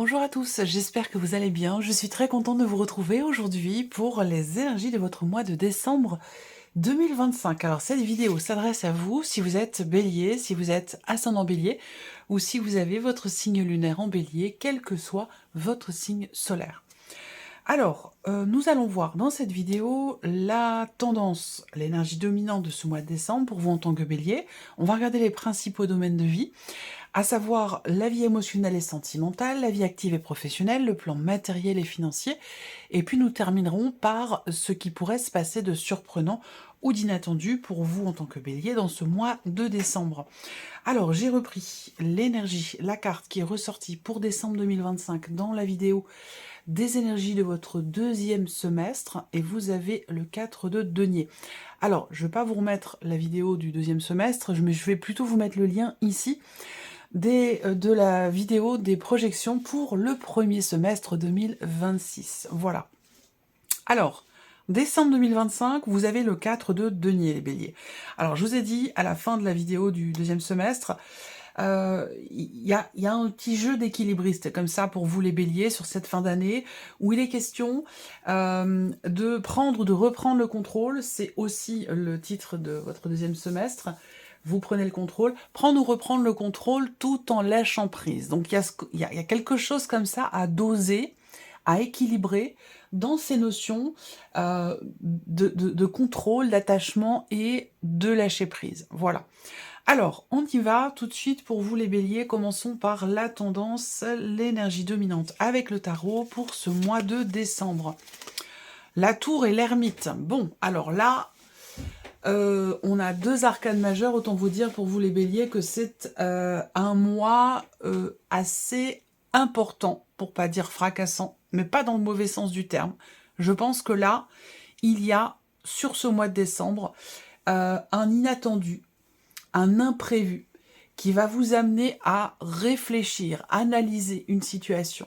Bonjour à tous, j'espère que vous allez bien. Je suis très contente de vous retrouver aujourd'hui pour les énergies de votre mois de décembre 2025. Alors cette vidéo s'adresse à vous si vous êtes bélier, si vous êtes ascendant bélier ou si vous avez votre signe lunaire en bélier, quel que soit votre signe solaire. Alors, nous allons voir dans cette vidéo la tendance, l'énergie dominante de ce mois de décembre pour vous en tant que bélier. On va regarder les principaux domaines de vie, à savoir la vie émotionnelle et sentimentale, la vie active et professionnelle, le plan matériel et financier, et puis nous terminerons par ce qui pourrait se passer de surprenant ou d'inattendu pour vous en tant que bélier dans ce mois de décembre. Alors, j'ai repris l'énergie, la carte qui est ressortie pour décembre 2025 dans la vidéo des énergies de votre deuxième semestre, et vous avez le 4 de denier. Alors, je ne vais pas vous remettre la vidéo du deuxième semestre, mais je vais plutôt vous mettre le lien ici de la vidéo des projections pour le premier semestre 2026. Voilà. Alors, décembre 2025, vous avez le 4 de denier, les béliers. Alors, je vous ai dit à la fin de la vidéo du deuxième semestre, il y a un petit jeu d'équilibriste comme ça pour vous les béliers sur cette fin d'année, où il est question de prendre ou de reprendre le contrôle. C'est aussi le titre de votre deuxième semestre. Vous prenez le contrôle, prendre ou reprendre le contrôle tout en lâchant prise. Donc il y a quelque chose comme ça à doser, à équilibrer dans ces notions de contrôle, d'attachement et de lâcher prise. Voilà. Alors, on y va tout de suite pour vous les béliers. Commençons par la tendance, l'énergie dominante avec le tarot pour ce mois de décembre. La tour et l'ermite. Bon, alors là, on a deux arcanes majeures, autant vous dire pour vous les béliers que c'est un mois assez important, pour pas dire fracassant, mais pas dans le mauvais sens du terme. Je pense que là, il y a, sur ce mois de décembre, un inattendu, un imprévu, qui va vous amener à réfléchir, analyser une situation.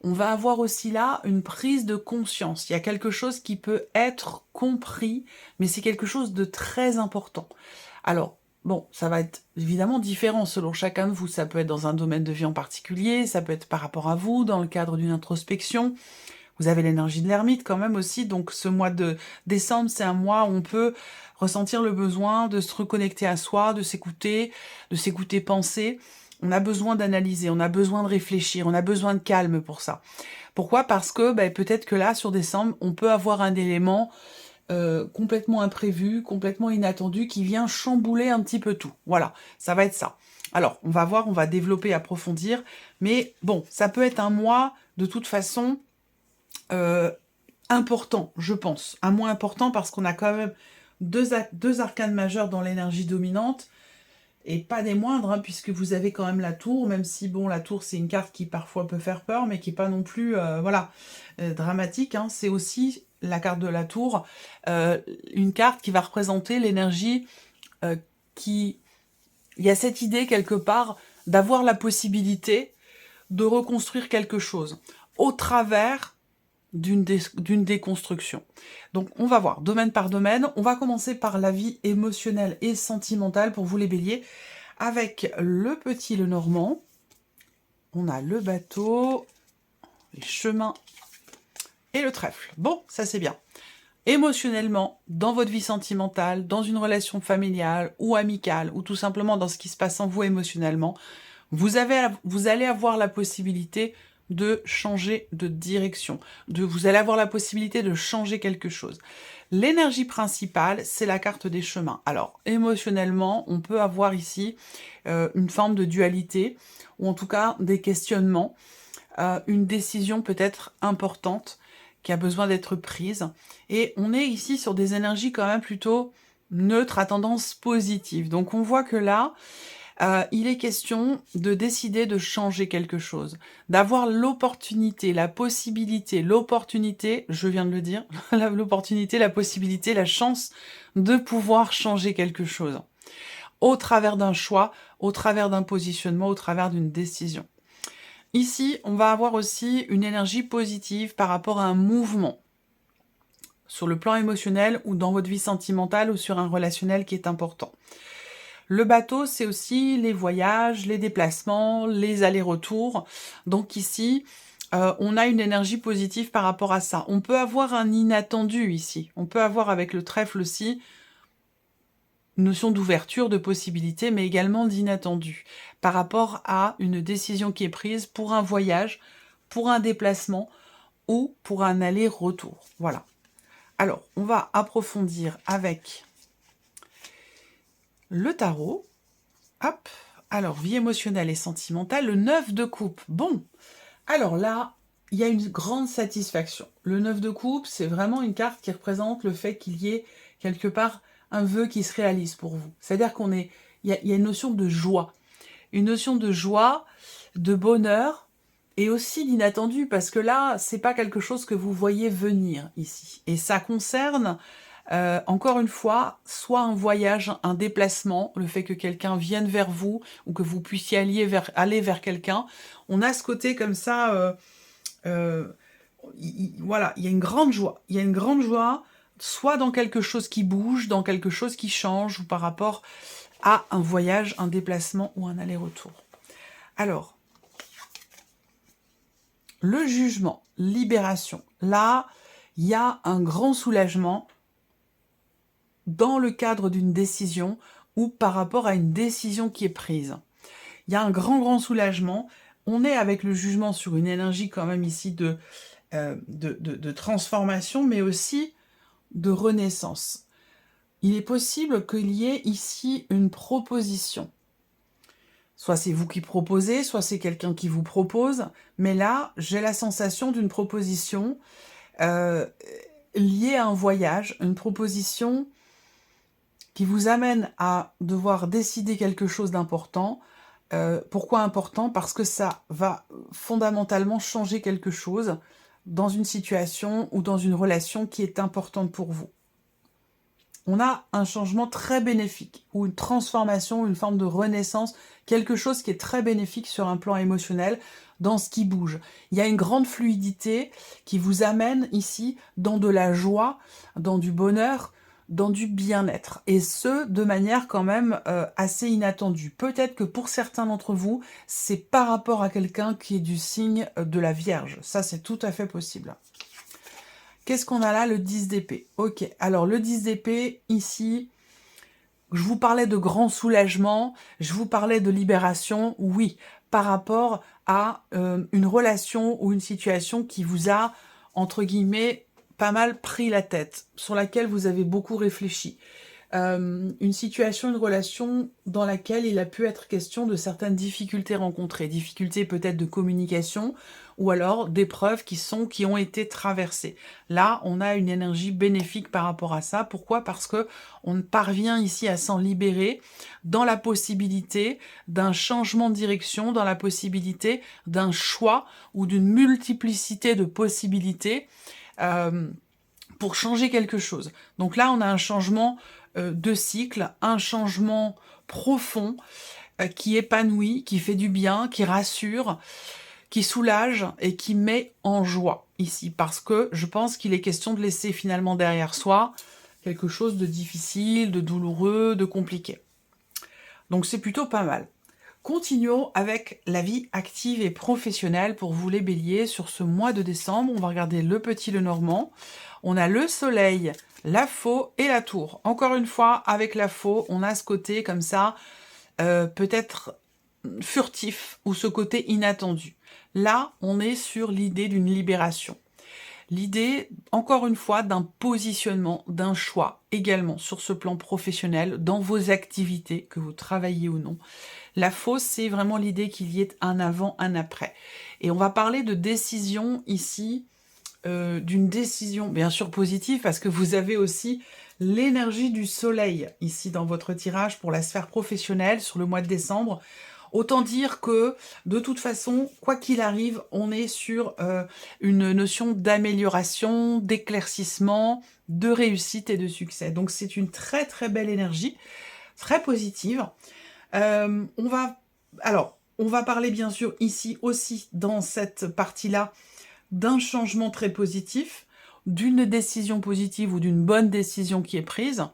On va avoir aussi là une prise de conscience. Il y a quelque chose qui peut être compris, mais c'est quelque chose de très important. Alors, bon, ça va être évidemment différent selon chacun de vous. Ça peut être dans un domaine de vie en particulier, ça peut être par rapport à vous, dans le cadre d'une introspection. Vous avez l'énergie de l'ermite quand même aussi, donc ce mois de décembre, c'est un mois où on peut ressentir le besoin de se reconnecter à soi, de s'écouter penser. On a besoin d'analyser, on a besoin de réfléchir, on a besoin de calme pour ça. Pourquoi? Parce que peut-être que là, sur décembre, on peut avoir un élément complètement imprévu, complètement inattendu, qui vient chambouler un petit peu tout. Voilà, ça va être ça. Alors, on va voir, on va développer, approfondir, mais bon, ça peut être un mois, de toute façon, important, je pense. Un mois important parce qu'on a quand même deux arcanes majeures dans l'énergie dominante, et pas des moindres, hein, puisque vous avez quand même la tour, même si, bon, la tour, c'est une carte qui parfois peut faire peur, mais qui n'est pas non plus, dramatique, hein. C'est aussi la carte de la tour, une carte qui va représenter l'énergie qui... Il y a cette idée, quelque part, d'avoir la possibilité de reconstruire quelque chose au travers d'une déconstruction. Donc on va voir, domaine par domaine. On va commencer par la vie émotionnelle et sentimentale pour vous les béliers, avec le petit Lenormand. On a le bateau, les chemins et le trèfle. Bon, ça c'est bien. Émotionnellement, dans votre vie sentimentale, dans une relation familiale ou amicale, ou tout simplement dans ce qui se passe en vous émotionnellement, vous allez avoir la possibilité de changer de direction. Vous allez avoir la possibilité de changer quelque chose. L'énergie principale, c'est la carte des chemins. Alors, émotionnellement, on peut avoir ici une forme de dualité, ou en tout cas des questionnements, une décision peut-être importante qui a besoin d'être prise. Et on est ici sur des énergies quand même plutôt neutres, à tendance positive. Donc on voit que là, il est question de décider de changer quelque chose, d'avoir l'opportunité, la possibilité, l'opportunité, je viens de le dire, l'opportunité, la possibilité, la chance de pouvoir changer quelque chose, au travers d'un choix, au travers d'un positionnement, au travers d'une décision. Ici, on va avoir aussi une énergie positive par rapport à un mouvement, sur le plan émotionnel ou dans votre vie sentimentale ou sur un relationnel qui est important. Le bateau, c'est aussi les voyages, les déplacements, les allers-retours. Donc ici, on a une énergie positive par rapport à ça. On peut avoir un inattendu ici. On peut avoir avec le trèfle aussi une notion d'ouverture, de possibilité, mais également d'inattendu par rapport à une décision qui est prise pour un voyage, pour un déplacement ou pour un aller-retour. Voilà. Alors, on va approfondir avec le tarot. Hop. Alors, vie émotionnelle et sentimentale, le 9 de coupe. Bon, alors là, il y a une grande satisfaction. Le 9 de coupe, c'est vraiment une carte qui représente le fait qu'il y ait quelque part un vœu qui se réalise pour vous. C'est-à-dire il y a une notion de joie. Une notion de joie, de bonheur, et aussi d'inattendu, parce que là, c'est pas quelque chose que vous voyez venir ici. Et ça concerne, encore une fois, soit un voyage, un déplacement, le fait que quelqu'un vienne vers vous, ou que vous puissiez aller vers quelqu'un. On a ce côté comme ça, voilà, il y a une grande joie. Il y a une grande joie, soit dans quelque chose qui bouge, dans quelque chose qui change, ou par rapport à un voyage, un déplacement ou un aller-retour. Alors, le jugement, libération. Là, il y a un grand soulagement dans le cadre d'une décision ou par rapport à une décision qui est prise. Il y a un grand soulagement. On est avec le jugement sur une énergie quand même ici de transformation, mais aussi de renaissance. Il est possible qu'il y ait ici une proposition. Soit c'est vous qui proposez, soit c'est quelqu'un qui vous propose, mais là, j'ai la sensation d'une proposition liée à un voyage, une proposition qui vous amène à devoir décider quelque chose d'important. Pourquoi important? Parce que ça va fondamentalement changer quelque chose dans une situation ou dans une relation qui est importante pour vous. On a un changement très bénéfique, ou une transformation, une forme de renaissance, quelque chose qui est très bénéfique sur un plan émotionnel, dans ce qui bouge. Il y a une grande fluidité qui vous amène ici dans de la joie, dans du bonheur, dans du bien-être. Et ce, de manière quand même assez inattendue. Peut-être que pour certains d'entre vous, c'est par rapport à quelqu'un qui est du signe de la Vierge. Ça, c'est tout à fait possible. Qu'est-ce qu'on a là? Le 10 d'épée. Ok, alors le 10 d'épée, ici, je vous parlais de grand soulagement, je vous parlais de libération, oui, par rapport à une relation ou une situation qui vous a, entre guillemets, pas mal pris la tête, sur laquelle vous avez beaucoup réfléchi. Une situation, une relation dans laquelle il a pu être question de certaines difficultés rencontrées, difficultés peut-être de communication, ou alors d'épreuves qui ont été traversées. Là, on a une énergie bénéfique par rapport à ça. Pourquoi? Parce que on parvient ici à s'en libérer dans la possibilité d'un changement de direction, dans la possibilité d'un choix ou d'une multiplicité de possibilités pour changer quelque chose. Donc là, on a un changement de cycle, un changement profond qui épanouit, qui fait du bien, qui rassure, qui soulage et qui met en joie ici. Parce que je pense qu'il est question de laisser finalement derrière soi quelque chose de difficile, de douloureux, de compliqué. Donc c'est plutôt pas mal. Continuons avec la vie active et professionnelle pour vous les béliers sur ce mois de décembre. On va regarder le petit, le normand. On a le soleil, la faux et la tour. Encore une fois, avec la faux, on a ce côté comme ça, peut-être furtif ou ce côté inattendu. Là, on est sur l'idée d'une libération. L'idée, encore une fois, d'un positionnement, d'un choix également sur ce plan professionnel, dans vos activités, que vous travaillez ou non. La fausse, c'est vraiment l'idée qu'il y ait un avant, un après. Et on va parler de décision ici, d'une décision bien sûr positive, parce que vous avez aussi l'énergie du soleil ici dans votre tirage pour la sphère professionnelle sur le mois de décembre. Autant dire que, de toute façon, quoi qu'il arrive, on est sur une notion d'amélioration, d'éclaircissement, de réussite et de succès. Donc c'est une très très belle énergie, très positive. On va parler bien sûr ici aussi, dans cette partie-là, d'un changement très positif, d'une décision positive ou d'une bonne décision qui est prise.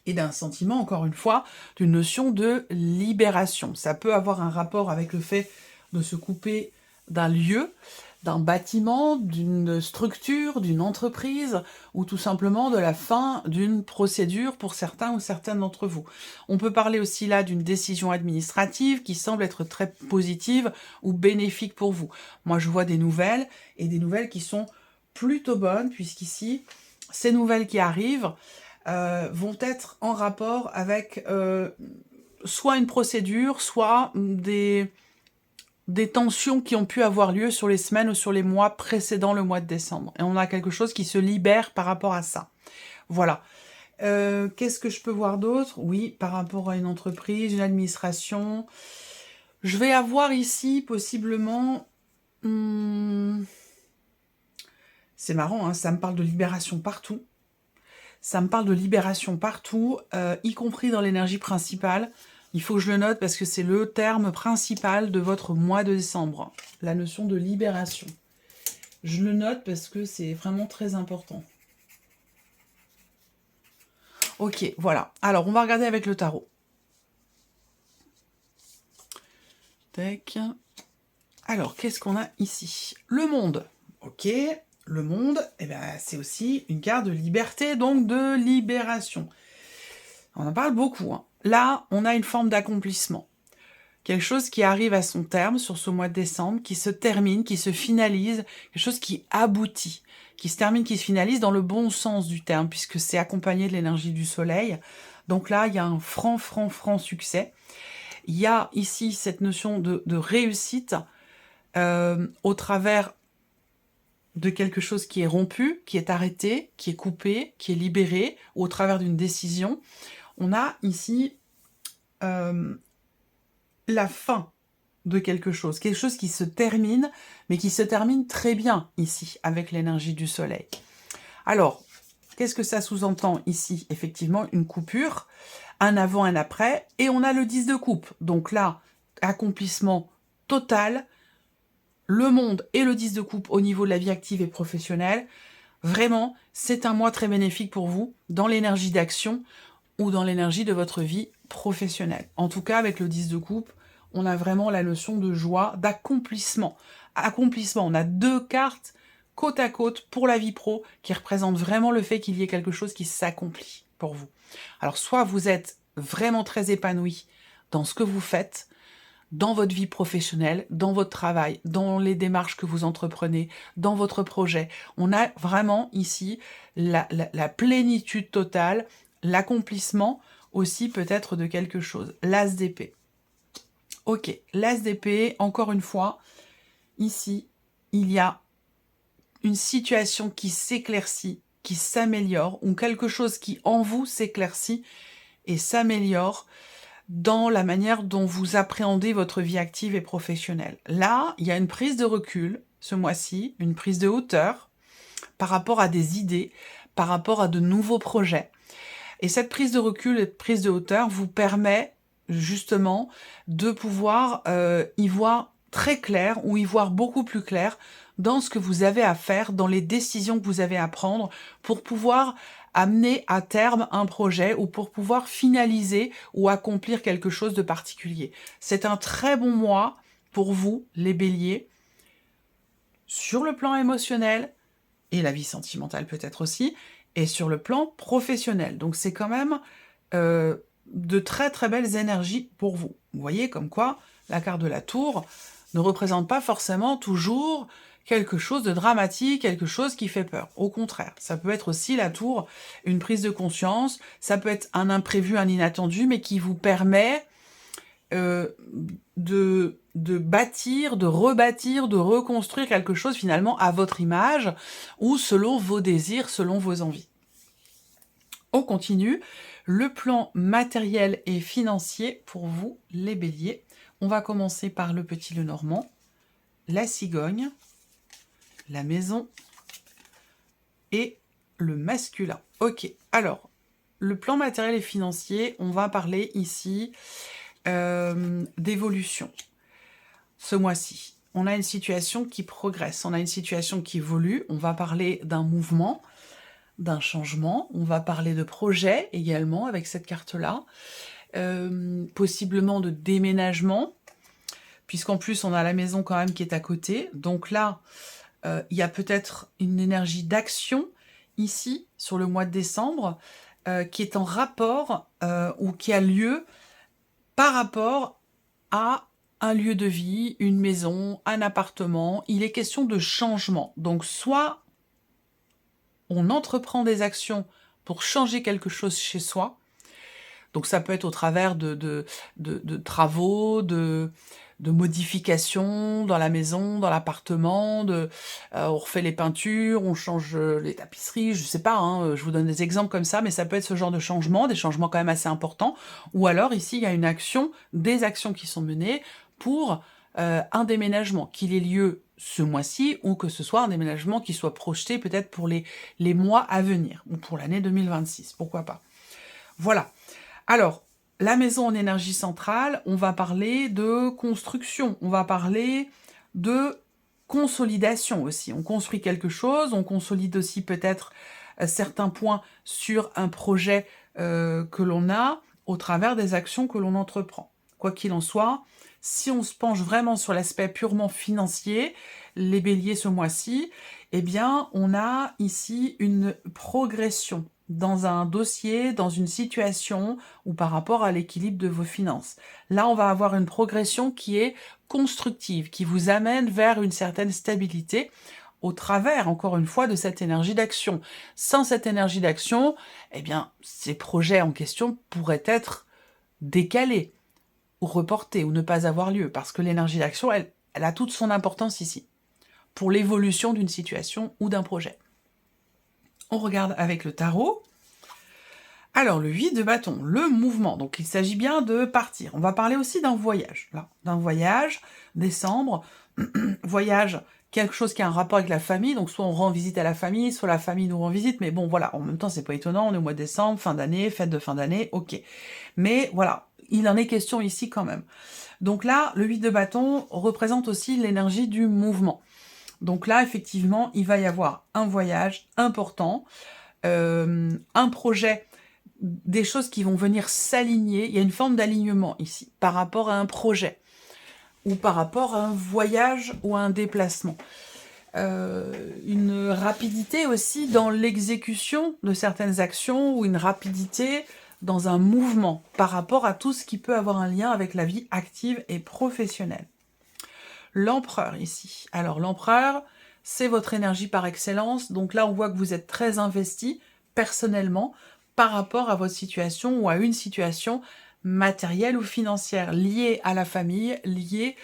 et d'un sentiment, encore une fois, d'une notion de libération. Ça peut avoir un rapport avec le fait de se couper d'un lieu, d'un bâtiment, d'une structure, d'une entreprise, ou tout simplement de la fin d'une procédure pour certains ou certaines d'entre vous. On peut parler aussi là d'une décision administrative qui semble être très positive ou bénéfique pour vous. Moi, je vois des nouvelles, et des nouvelles qui sont plutôt bonnes, puisqu'ici, ces nouvelles qui arrivent vont être en rapport avec soit une procédure, soit des tensions qui ont pu avoir lieu sur les semaines ou sur les mois précédant le mois de décembre. Et on a quelque chose qui se libère par rapport à ça. Voilà. Qu'est-ce que je peux voir d'autre? Oui, par rapport à une entreprise, une administration. Je vais avoir ici, possiblement... c'est marrant, hein, ça me parle de libération partout. Ça me parle de libération partout, y compris dans l'énergie principale. Il faut que je le note parce que c'est le terme principal de votre mois de décembre. La notion de libération. Je le note parce que c'est vraiment très important. Ok, voilà. Alors, on va regarder avec le tarot. Tac. Alors, qu'est-ce qu'on a ici? Le monde. Ok. Le monde, eh ben, c'est aussi une carte de liberté, donc de libération. On en parle beaucoup. Hein. Là, on a une forme d'accomplissement. Quelque chose qui arrive à son terme sur ce mois de décembre, qui se termine, qui se finalise, quelque chose qui aboutit, qui se termine, qui se finalise dans le bon sens du terme, puisque c'est accompagné de l'énergie du soleil. Donc là, il y a un franc succès. Il y a ici cette notion de réussite au travers de quelque chose qui est rompu, qui est arrêté, qui est coupé, qui est libéré, ou au travers d'une décision. On a ici la fin de quelque chose qui se termine, mais qui se termine très bien ici, avec l'énergie du soleil. Alors, qu'est-ce que ça sous-entend ici? Effectivement, une coupure, un avant, un après, et on a le 10 de coupe. Donc là, accomplissement total, le monde et le 10 de coupe au niveau de la vie active et professionnelle. Vraiment, c'est un mois très bénéfique pour vous, dans l'énergie d'action ou dans l'énergie de votre vie professionnelle. En tout cas, avec le 10 de coupe, on a vraiment la notion de joie, d'accomplissement. Accomplissement, on a deux cartes côte à côte pour la vie pro qui représentent vraiment le fait qu'il y ait quelque chose qui s'accomplit pour vous. Alors, soit vous êtes vraiment très épanoui dans ce que vous faites, dans votre vie professionnelle, dans votre travail, dans les démarches que vous entreprenez, dans votre projet. On a vraiment ici la plénitude totale, l'accomplissement aussi peut-être de quelque chose. L'as d'épée. Ok, l'as d'épée, encore une fois, ici, il y a une situation qui s'éclaircit, qui s'améliore, ou quelque chose qui en vous s'éclaircit et s'améliore dans la manière dont vous appréhendez votre vie active et professionnelle. Là, il y a une prise de recul, ce mois-ci, une prise de hauteur par rapport à des idées, par rapport à de nouveaux projets. Et cette prise de recul et prise de hauteur vous permet justement de pouvoir y voir très clair ou y voir beaucoup plus clair dans ce que vous avez à faire, dans les décisions que vous avez à prendre pour pouvoir amener à terme un projet ou pour pouvoir finaliser ou accomplir quelque chose de particulier. C'est un très bon mois pour vous, les béliers, sur le plan émotionnel et la vie sentimentale peut-être aussi, et sur le plan professionnel. Donc c'est quand même de très très belles énergies pour vous. Vous voyez comme quoi la carte de la tour ne représente pas forcément toujours quelque chose de dramatique, quelque chose qui fait peur. Au contraire, ça peut être aussi la tour, une prise de conscience, ça peut être un imprévu, un inattendu, mais qui vous permet de bâtir, de rebâtir, de reconstruire quelque chose finalement à votre image ou selon vos désirs, selon vos envies. On continue. Le plan matériel et financier pour vous, les béliers. On va commencer par le petit Lenormand, la cigogne, la maison et le masculin. Ok, alors, le plan matériel et financier, on va parler ici d'évolution. Ce mois-ci, on a une situation qui progresse, on a une situation qui évolue, on va parler d'un mouvement, d'un changement, on va parler de projet également avec cette carte-là, possiblement de déménagement, puisqu'en plus on a la maison quand même qui est à côté. Donc là, il y a peut-être une énergie d'action ici, sur le mois de décembre, qui est en rapport ou qui a lieu par rapport à un lieu de vie, une maison, un appartement. Il est question de changement. Donc soit on entreprend des actions pour changer quelque chose chez soi. Donc ça peut être au travers de travaux, de modifications dans la maison, dans l'appartement, on refait les peintures, on change les tapisseries, je sais pas, hein, je vous donne des exemples comme ça, mais ça peut être ce genre de changement, des changements quand même assez importants. Ou alors ici, il y a une action, des actions qui sont menées pour un déménagement, qu'il ait lieu ce mois-ci, ou que ce soit un déménagement qui soit projeté peut-être pour les mois à venir, ou pour l'année 2026, pourquoi pas. Voilà. Alors, la maison en énergie centrale, on va parler de construction, on va parler de consolidation aussi. On construit quelque chose, on consolide aussi peut-être certains points sur un projet que l'on a au travers des actions que l'on entreprend. Quoi qu'il en soit, si on se penche vraiment sur l'aspect purement financier, les béliers ce mois-ci, eh bien, on a ici une progression dans un dossier, dans une situation ou par rapport à l'équilibre de vos finances. Là, on va avoir une progression qui est constructive, qui vous amène vers une certaine stabilité au travers, encore une fois, de cette énergie d'action. Sans cette énergie d'action, eh bien, ces projets en question pourraient être décalés ou reportés ou ne pas avoir lieu, parce que l'énergie d'action, elle a toute son importance ici, pour l'évolution d'une situation ou d'un projet. On regarde avec le tarot. Alors, le 8 de bâton, le mouvement. Donc, il s'agit bien de partir. On va parler aussi d'un voyage. Là, d'un voyage, décembre. Voyage, quelque chose qui a un rapport avec la famille. Donc, soit on rend visite à la famille, soit la famille nous rend visite. Mais bon, voilà, en même temps, c'est pas étonnant. On est au mois de décembre, fin d'année, fête de fin d'année, ok. Mais voilà, il en est question ici quand même. Donc là, le 8 de bâton représente aussi l'énergie du mouvement. Donc là, effectivement, il va y avoir un voyage important, un projet, des choses qui vont venir s'aligner. Il y a une forme d'alignement ici, par rapport à un projet, ou par rapport à un voyage ou à un déplacement. Une rapidité aussi dans l'exécution de certaines actions, ou une rapidité dans un mouvement, par rapport à tout ce qui peut avoir un lien avec la vie active et professionnelle. L'empereur ici. Alors l'empereur, c'est votre énergie par excellence. Donc là, on voit que vous êtes très investi personnellement par rapport à votre situation ou à une situation matérielle ou financière liée à la famille, liée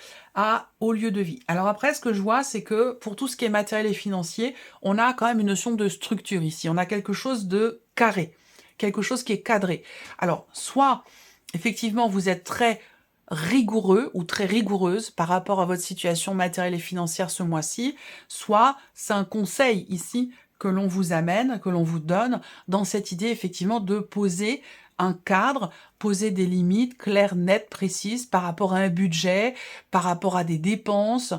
au lieu de vie. Alors après, ce que je vois, c'est que pour tout ce qui est matériel et financier, on a quand même une notion de structure ici. On a quelque chose de carré, quelque chose qui est cadré. Alors, soit, effectivement, vous êtes très rigoureux ou très rigoureuse par rapport à votre situation matérielle et financière ce mois-ci, soit c'est un conseil ici que l'on vous amène, que l'on vous donne, dans cette idée effectivement de poser un cadre, poser des limites claires, nettes, précises par rapport à un budget, par rapport à des dépenses,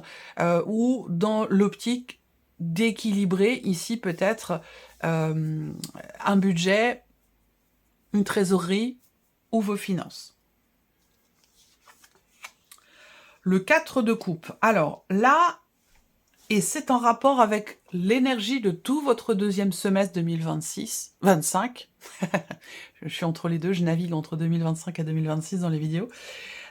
ou dans l'optique d'équilibrer ici peut-être un budget, une trésorerie ou vos finances. Le 4 de coupe. Alors là, et c'est en rapport avec l'énergie de tout votre deuxième semestre 2025. Je suis entre les deux, je navigue entre 2025 et 2026 dans les vidéos.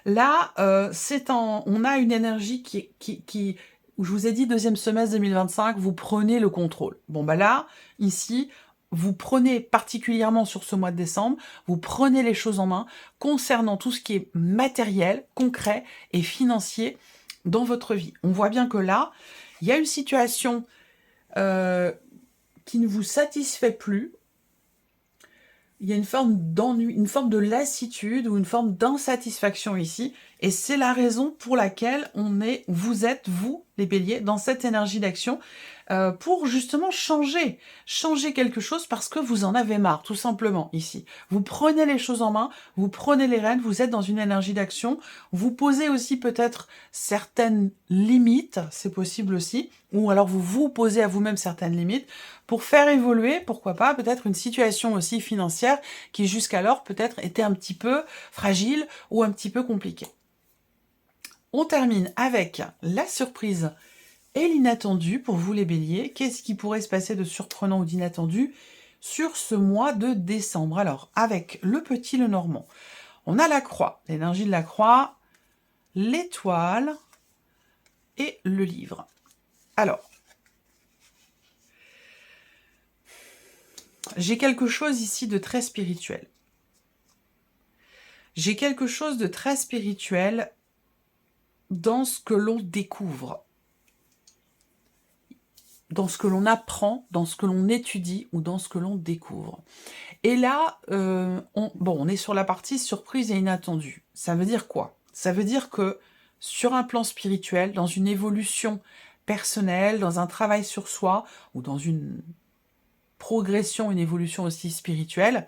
Là, on a une énergie qui, où je vous ai dit deuxième semestre 2025, vous prenez le contrôle. Bon bah là, ici, vous prenez particulièrement sur ce mois de décembre, vous prenez les choses en main concernant tout ce qui est matériel, concret et financier dans votre vie. On voit bien que là, il y a une situation qui ne vous satisfait plus. Il y a une forme d'ennui, une forme de lassitude ou une forme d'insatisfaction ici. Et c'est la raison pour laquelle vous êtes, vous, les béliers, dans cette énergie d'action, pour justement changer quelque chose parce que vous en avez marre, tout simplement, ici. Vous prenez les choses en main, vous prenez les rênes, vous êtes dans une énergie d'action, vous posez aussi peut-être certaines limites, c'est possible aussi, ou alors vous vous posez à vous-même certaines limites, pour faire évoluer, pourquoi pas, peut-être une situation aussi financière qui jusqu'alors peut-être était un petit peu fragile ou un petit peu compliquée. On termine avec la surprise et l'inattendu pour vous les béliers. Qu'est-ce qui pourrait se passer de surprenant ou d'inattendu sur ce mois de décembre? Alors, avec le petit le normand, on a la croix, l'énergie de la croix, l'étoile et le livre. Alors, j'ai quelque chose ici de très spirituel. J'ai quelque chose de très spirituel dans ce que l'on découvre, dans ce que l'on apprend, dans ce que l'on étudie ou dans ce que l'on découvre. Et là, on est sur la partie surprise et inattendue. Ça veut dire quoi? Ça veut dire que sur un plan spirituel, dans une évolution personnelle, dans un travail sur soi ou dans une progression, une évolution aussi spirituelle,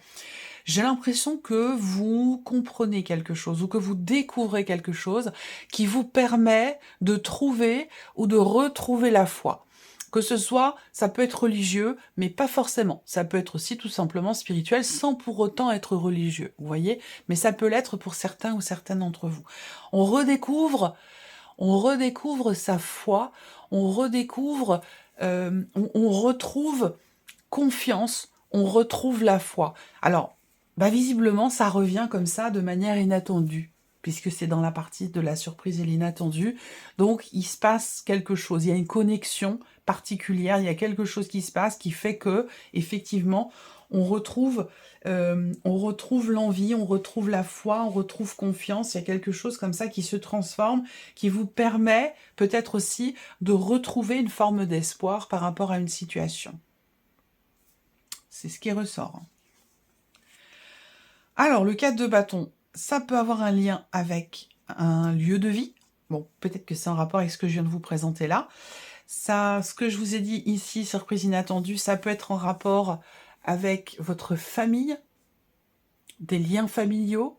j'ai l'impression que vous comprenez quelque chose ou que vous découvrez quelque chose qui vous permet de trouver ou de retrouver la foi. Que ce soit, ça peut être religieux, mais pas forcément. Ça peut être aussi tout simplement spirituel sans pour autant être religieux, vous voyez? Mais ça peut l'être pour certains ou certaines d'entre vous. On redécouvre sa foi, on redécouvre, on retrouve confiance, on retrouve la foi. Alors, visiblement, ça revient comme ça de manière inattendue, puisque c'est dans la partie de la surprise et l'inattendu. Donc, il se passe quelque chose, il y a une connexion particulière, il y a quelque chose qui se passe qui fait que, effectivement, on retrouve l'envie, on retrouve la foi, on retrouve confiance, il y a quelque chose comme ça qui se transforme, qui vous permet peut-être aussi de retrouver une forme d'espoir par rapport à une situation. C'est ce qui ressort. Alors, le 4 de bâton, ça peut avoir un lien avec un lieu de vie. Bon, peut-être que c'est en rapport avec ce que je viens de vous présenter là. Ça, ce que je vous ai dit ici, surprise inattendue, ça peut être en rapport avec votre famille, des liens familiaux,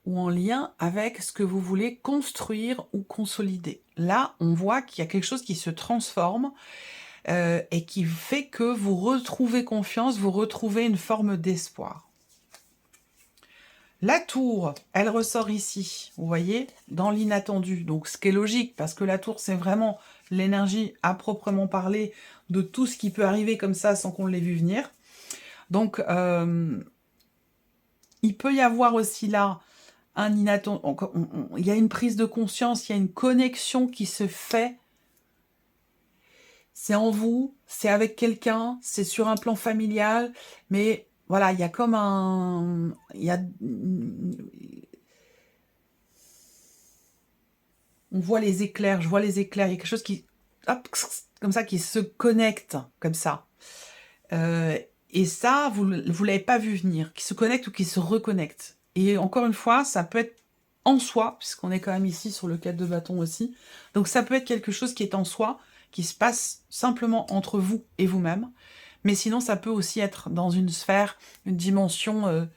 ou en lien avec ce que vous voulez construire ou consolider. Là, on voit qu'il y a quelque chose qui se transforme et qui fait que vous retrouvez confiance, vous retrouvez une forme d'espoir. La tour, elle ressort ici, vous voyez, dans l'inattendu. Donc, ce qui est logique, parce que la tour, c'est vraiment l'énergie à proprement parler de tout ce qui peut arriver comme ça sans qu'on l'ait vu venir. Donc, il peut y avoir aussi là un inattendu. Il y a une prise de conscience, il y a une connexion qui se fait. C'est en vous, c'est avec quelqu'un, c'est sur un plan familial, mais voilà, il y a comme un... On voit les éclairs, je vois les éclairs, il y a quelque chose qui... Hop, comme ça, qui se connecte, comme ça. Et ça, vous ne l'avez pas vu venir, qui se connecte ou qui se reconnecte. Et encore une fois, ça peut être en soi, puisqu'on est quand même ici sur le 4 de bâton aussi. Donc ça peut être quelque chose qui est en soi, qui se passe simplement entre vous et vous-même. Mais sinon, ça peut aussi être dans une sphère, une dimension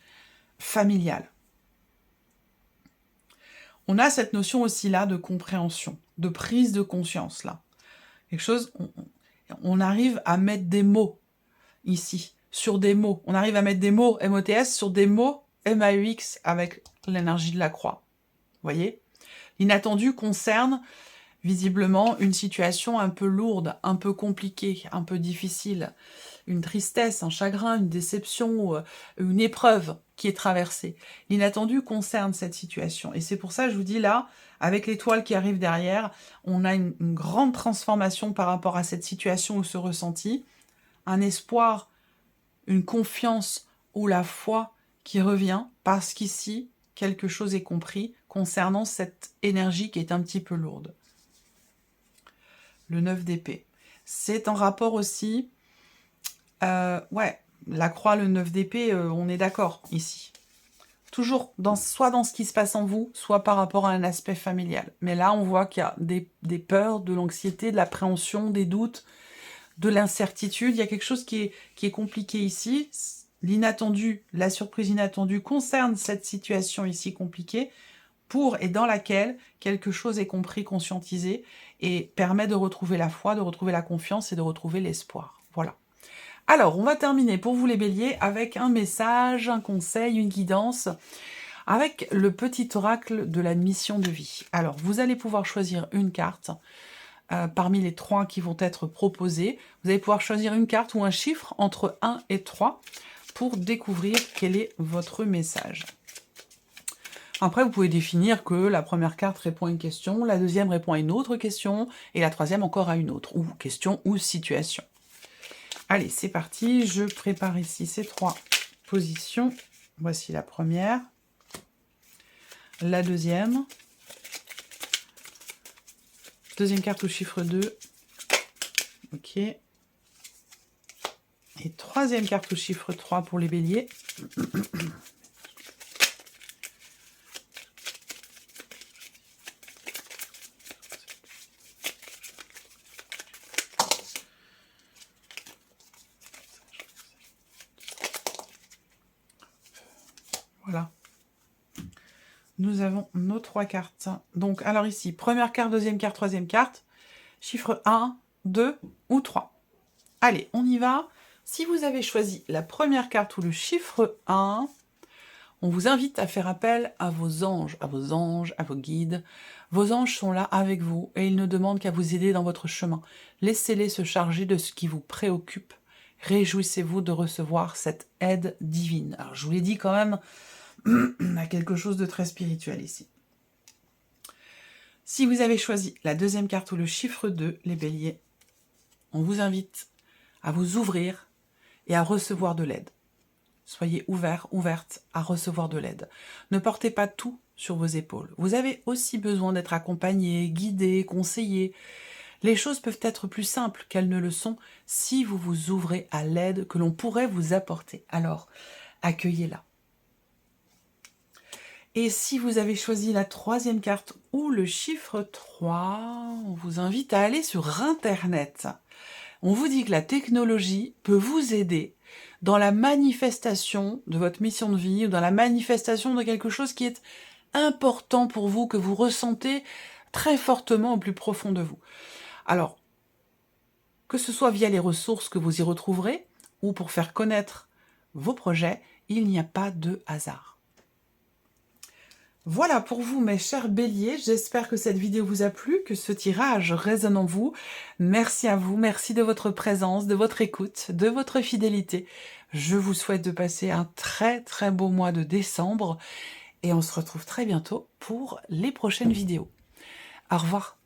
familiale. On a cette notion aussi là de compréhension, de prise de conscience là. Quelque chose, on arrive à mettre des mots ici, sur des mots. On arrive à mettre des mots MOTS sur des mots MAUX avec l'énergie de la croix. Vous voyez? L'inattendu concerne visiblement une situation un peu lourde, un peu compliquée, un peu difficile. Une tristesse, un chagrin, une déception, une épreuve qui est traversée. L'inattendu concerne cette situation. Et c'est pour ça, je vous dis là, avec l'étoile qui arrive derrière, on a une grande transformation par rapport à cette situation ou ce ressenti. Un espoir, une confiance ou la foi qui revient, parce qu'ici, quelque chose est compris concernant cette énergie qui est un petit peu lourde. Le 9 d'épée. C'est en rapport aussi... ouais, la croix, le 9 d'épée, on est d'accord ici. toujours soit dans ce qui se passe en vous, soit par rapport à un aspect familial. Mais là, on voit qu'il y a des peurs, de l'anxiété, de l'appréhension, des doutes, de l'incertitude. Il y a quelque chose qui est compliqué ici. L'inattendu, la surprise inattendue concerne cette situation ici compliquée, pour et dans laquelle quelque chose est compris, conscientisé, et permet de retrouver la foi, de retrouver la confiance et de retrouver l'espoir. Voilà. Alors, on va terminer pour vous les béliers avec un message, un conseil, une guidance, avec le petit oracle de la mission de vie. Alors, vous allez pouvoir choisir une carte parmi les 3 qui vont être proposés. Vous allez pouvoir choisir une carte ou un chiffre entre 1 et 3 pour découvrir quel est votre message. Après, vous pouvez définir que la première carte répond à une question, la deuxième répond à une autre question, et la troisième encore à une autre, ou question ou situation. Allez, c'est parti, je prépare ici ces 3 positions. Voici la première, la deuxième carte au chiffre 2, ok, et troisième carte au chiffre 3 pour les béliers. Voilà. Nous avons nos 3 cartes. Donc, alors ici, première carte, deuxième carte, troisième carte. Chiffre 1, 2 ou 3. Allez, on y va. Si vous avez choisi la première carte ou le chiffre 1, on vous invite à faire appel à vos anges, à vos guides. Vos anges sont là avec vous et ils ne demandent qu'à vous aider dans votre chemin. Laissez-les se charger de ce qui vous préoccupe. Réjouissez-vous de recevoir cette aide divine. Alors, je vous l'ai dit quand même, on a quelque chose de très spirituel ici. Si vous avez choisi la deuxième carte ou le chiffre 2, les béliers, on vous invite à vous ouvrir et à recevoir de l'aide. Soyez ouverts, ouvertes à recevoir de l'aide. Ne portez pas tout sur vos épaules. Vous avez aussi besoin d'être accompagné, guidé, conseillé. Les choses peuvent être plus simples qu'elles ne le sont si vous vous ouvrez à l'aide que l'on pourrait vous apporter. Alors, accueillez-la. Et si vous avez choisi la troisième carte ou le chiffre 3, on vous invite à aller sur Internet. On vous dit que la technologie peut vous aider dans la manifestation de votre mission de vie ou dans la manifestation de quelque chose qui est important pour vous, que vous ressentez très fortement au plus profond de vous. Alors, que ce soit via les ressources que vous y retrouverez ou pour faire connaître vos projets, il n'y a pas de hasard. Voilà pour vous, mes chers béliers. J'espère que cette vidéo vous a plu, que ce tirage résonne en vous. Merci à vous, merci de votre présence, de votre écoute, de votre fidélité. Je vous souhaite de passer un très très beau mois de décembre et on se retrouve très bientôt pour les prochaines vidéos. Au revoir.